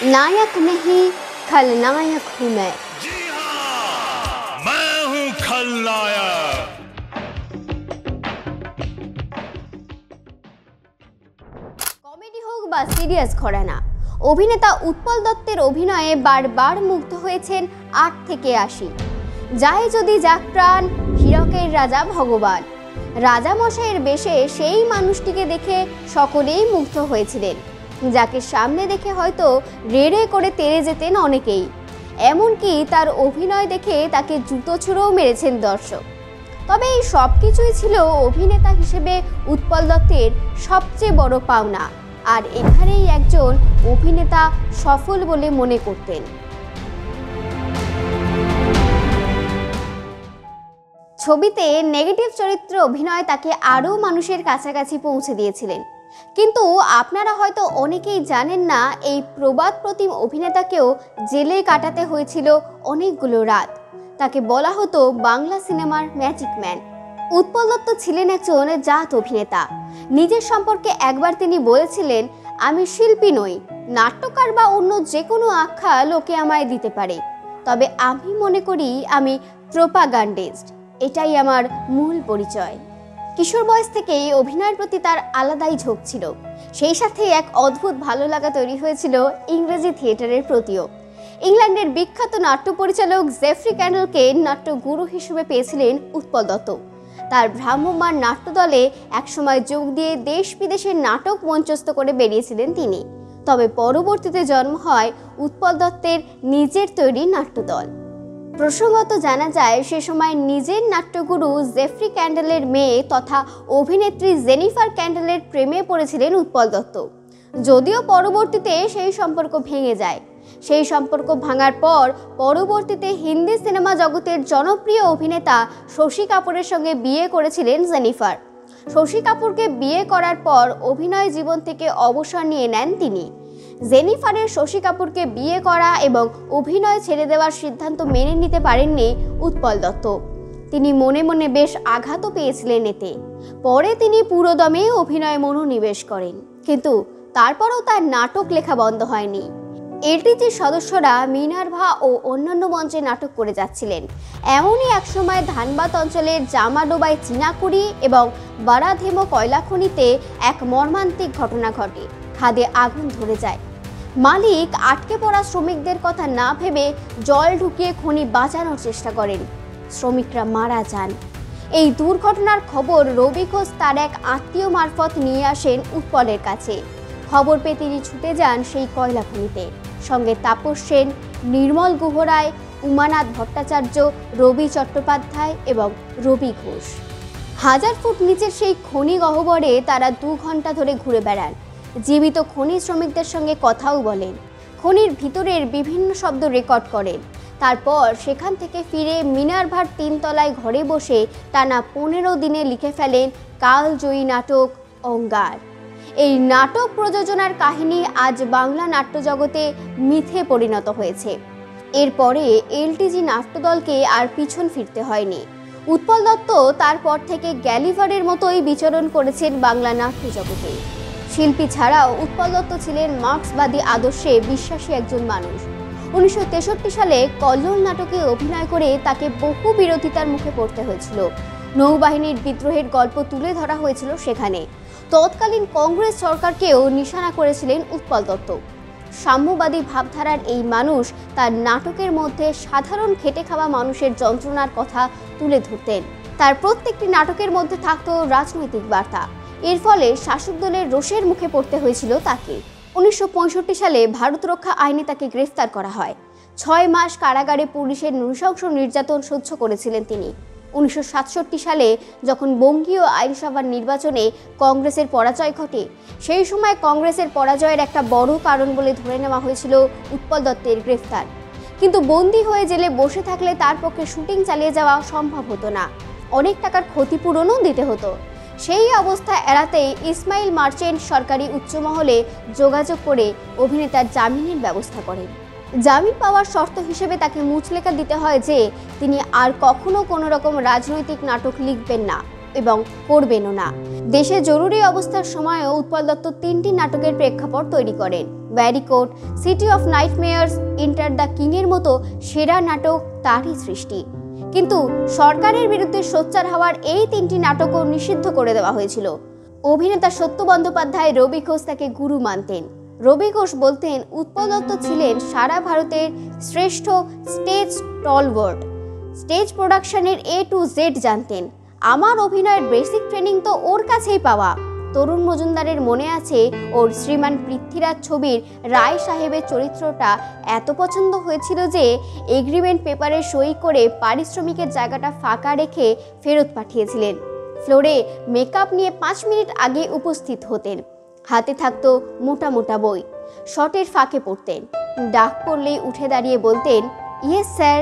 नायक नहीं खलनायक हूं मैं। जी हाँ, मैं हूं खलनायक। কমেডি হোক বা সিরিয়াস ঘরানা, অভিনেতা উৎপল দত্তের অভিনয়ে বারবার মুগ্ধ হয়েছেন ৮ থেকে ৮০। যায় যদি যাক প্রাণ, হীরকের রাজা ভগবান, রাজামশাইয়ের বেশে সেই মানুষটিকে দেখে সকলেই মুগ্ধ হয়েছিলেন, যাকে সামনে দেখে হয়তো রেড়ে করে তেড়ে যেতেন অনেকেই। এমনকি তার অভিনয় দেখে তাকে জুতো ছুঁড়েও মেরেছেন দর্শক। তবে এই সব কিছুই ছিল অভিনেতা হিসেবে উৎপল দত্তের সবচেয়ে বড় পাওনা, আর এখানেই একজন অভিনেতা সফল বলে মনে করতেন। ছবিতে নেগেটিভ চরিত্রে অভিনয় তাকে আরও মানুষের কাছাকাছি পৌঁছে দিয়েছিলেন। কিন্তু আপনারা হয়তো অনেকেই জানেন না, এই প্রবাদ প্রতিম অভিনেতাকেও জেলে কাটাতে হয়েছিল অনেকগুলো রাত। তাকে বলা হতো বাংলা সিনেমার ম্যাজিক ম্যান। উৎপল দত্ত ছিলেন একজন জাত অভিনেতা। নিজের সম্পর্কে একবার তিনি বলেছিলেন, আমি শিল্পী নই, নাট্যকার বা অন্য যে কোনো আখ্যা লোকে আমায় দিতে পারে, তবে আমি মনে করি আমি প্রোপাগান্ডিস্ট, এটাই আমার মূল পরিচয়। কিশোর বয়স থেকেই অভিনয়ের প্রতি তার আলাদাই ঝোঁক ছিল। সেই সাথে এক অদ্ভুত ভালো লাগা তৈরি হয়েছিল ইংরেজি থিয়েটারের প্রতিও। ইংল্যান্ডের বিখ্যাত নাট্য পরিচালক জেফ্রি ক্যান্ডলকে নাট্যগুরু হিসেবে পেয়েছিলেন উৎপল দত্ত। তার ভ্রাম্যমাণ নাট্যদলে একসময় যোগ দিয়ে দেশ বিদেশের নাটক মঞ্চস্থ করে বেরিয়েছিলেন তিনি। তবে পরবর্তীতে জন্ম হয় উৎপল দত্তের নিজের তৈরি নাট্যদল। প্রসঙ্গত জানা যায়, সে সময় নিজের নাট্যগুরু জেফ্রি ক্যান্ডলের মেয়ে তথা অভিনেত্রী জেনিফার ক্যান্ডলের প্রেমে পড়েছিলেন উৎপল দত্ত। যদিও পরবর্তীতে সেই সম্পর্ক ভেঙে যায়। সেই সম্পর্ক ভাঙার পর পরবর্তীতে হিন্দি সিনেমা জগতের জনপ্রিয় অভিনেতা শশী কাপুরের সঙ্গে বিয়ে করেছিলেন জেনিফার। শশী কাপুরকে বিয়ে করার পর অভিনয় জীবন থেকে অবসর নিয়ে নেন তিনি। জেনিফারের শশী কাপুরকে বিয়ে করা এবং অভিনয় ছেড়ে দেওয়ার সিদ্ধান্ত মেনে নিতে পারেননি উৎপল দত্ত। তিনি মনে মনে বেশ আঘাতও পেয়েছিলেন এতে। পরে তিনি পুরোদমে অভিনয়ে মনোনিবেশ করেন, কিন্তু তারপরও তার নাটক লেখা বন্ধ হয়নি। এলটিজির সদস্যরা মিনার্ভা ও অন্যান্য মঞ্চে নাটক করে যাচ্ছিলেন। এমনই একসময় ধানবাদ অঞ্চলের জামাডোবায় চীনাকুড়ি এবং বারাধেমো কয়লা খনিতে এক মর্মান্তিক ঘটনা ঘটে। খাদে আগুন ধরে যায়। মালিক আটকে পড়া শ্রমিকদের কথা না ভেবে জল ঢুকিয়ে খনি বাঁচানোর চেষ্টা করেন। শ্রমিকরা মারা যান। এই দুর্ঘটনার খবর রবি ঘোষ তার এক আত্মীয় মারফত নিয়ে আসেন উৎপলের কাছে। খবর পেয়ে তিনি ছুটে যান সেই কয়লা খনিতে। সঙ্গে তাপস সেন, নির্মল গুহরায়, উমানাথ ভট্টাচার্য, রবি চট্টোপাধ্যায় এবং রবি ঘোষ। 1000 ফুট নিচের সেই খনি গহ্বরে তারা 2 ঘন্টা ধরে ঘুরে বেড়ান। জীবিত খনি শ্রমিকদের সঙ্গে কথাও বলেন। খনির ভিতরের বিভিন্ন শব্দ রেকর্ড করেন। তারপর সেখান থেকে ফিরে মিনার্ভার 3 তলায় ঘরে বসে টানা 15 দিনে লিখে ফেলেন কালজয়ী নাটক অঙ্গার। এই নাটক প্রযোজনার কাহিনী আজ বাংলা নাট্যজগতে মিথে পরিণত হয়েছে। এরপরে এলটিজি নাট্যদলকে আর পিছন ফিরতে হয়নি। উৎপল দত্ত তারপর থেকে গ্যালিভারের মতোই বিচরণ করেছেন বাংলা নাট্যজগতে। শিল্পী ছাড়াও উৎপল দত্ত ছিলেন মার্ক্সবাদী আদর্শে বিশ্বাসী একজন মানুষ। 1963 সালে কল্লোল নাটকে অভিনয় করে তাকে বহু বিরোধিতার মুখে পড়তে হয়েছিল। নৌবাহিনীর বিদ্রোহের গল্প তুলে ধরা হয়েছিল সেখানে। তৎকালীন কংগ্রেস সরকারকেও নিশানা করেছিলেন উৎপল দত্ত। সাম্যবাদী ভাবধারার এই মানুষ তার নাটকের মধ্যে সাধারণ খেটে খাওয়া মানুষের যন্ত্রণার কথা তুলে ধরতেন। তার প্রত্যেকটি নাটকের মধ্যে থাকত রাজনৈতিক বার্তা। এর ফলে শাসক দলের রোষের মুখে পড়তে হয়েছিল তাকে। 1965 সালে ভারত রক্ষা আইনে তাকে গ্রেফতার করা হয়। 6 মাস কারাগারে পুলিশের নৃশংস নির্যাতন সহ্য করেছিলেন তিনি। 1967 সালে যখন বঙ্গীয় আইনসভার নির্বাচনে কংগ্রেসের পরাজয় ঘটে, সেই সময় কংগ্রেসের পরাজয়ের একটা বড় কারণ বলে ধরে নেওয়া হয়েছিল উৎপল দত্তের গ্রেফতার। কিন্তু বন্দী হয়ে জেলে বসে থাকলে তার পক্ষে শুটিং চালিয়ে যাওয়া সম্ভব হতো না। অনেক টাকার ক্ষতিপূরণও দিতে হতো। সেই অবস্থা এড়াতে ইসমাইল মার্চেন্ট সরকারি উচ্চমহলে যোগাযোগ করে অভিনেতার জামিনের ব্যবস্থা করেন। জামিন পাওয়ার শর্ত হিসেবে তাকে মুচলেখা দিতে হয় যে তিনি আর কখনো কোনো রকম রাজনৈতিক নাটক লিখবেন না এবং করবেনও না। দেশে জরুরি অবস্থার সময়ও উৎপল দত্ত 3টি নাটকের প্রেক্ষাপট তৈরি করেন। Barricade, City of Nightmares, Enter the কিংয়ের মতো সেরা নাটক তারই সৃষ্টি। কিন্তু সরকারের বিরুদ্ধে সোচ্চার হওয়ার এই 3টি নাটকও নিষিদ্ধ করে দেওয়া হয়েছিল। অভিনেতা সত্য বন্দ্যোপাধ্যায় রবি ঘোষ তাকে গুরু মানতেন। রবি ঘোষ বলতেন উৎপল দত্ত ছিলেন সারা ভারতের শ্রেষ্ঠ স্টেজ স্টলওয়ার্ড। স্টেজ প্রোডাকশনের A to Z জানতেন। আমার অভিনয়ের বেসিক ট্রেনিং তো ওর কাছেই পাওয়া। তরুণ মজুমদারের মনে আছে ওর শ্রীমান পৃথ্বীরাজ ছবির রায় সাহেবের চরিত্রটা এত পছন্দ হয়েছিল যে এগ্রিমেন্ট পেপারে সই করে পারিশ্রমিকের জায়গাটা ফাঁকা রেখে ফেরত পাঠিয়েছিলেন। ফ্লোরে মেকআপ নিয়ে 5 মিনিট আগে উপস্থিত হতেন। হাতে থাকতো মোটা মোটা বই। শটের ফাঁকে পড়তেন। ডাক পড়লেই উঠে দাঁড়িয়ে বলতেন, ইয়েস স্যার।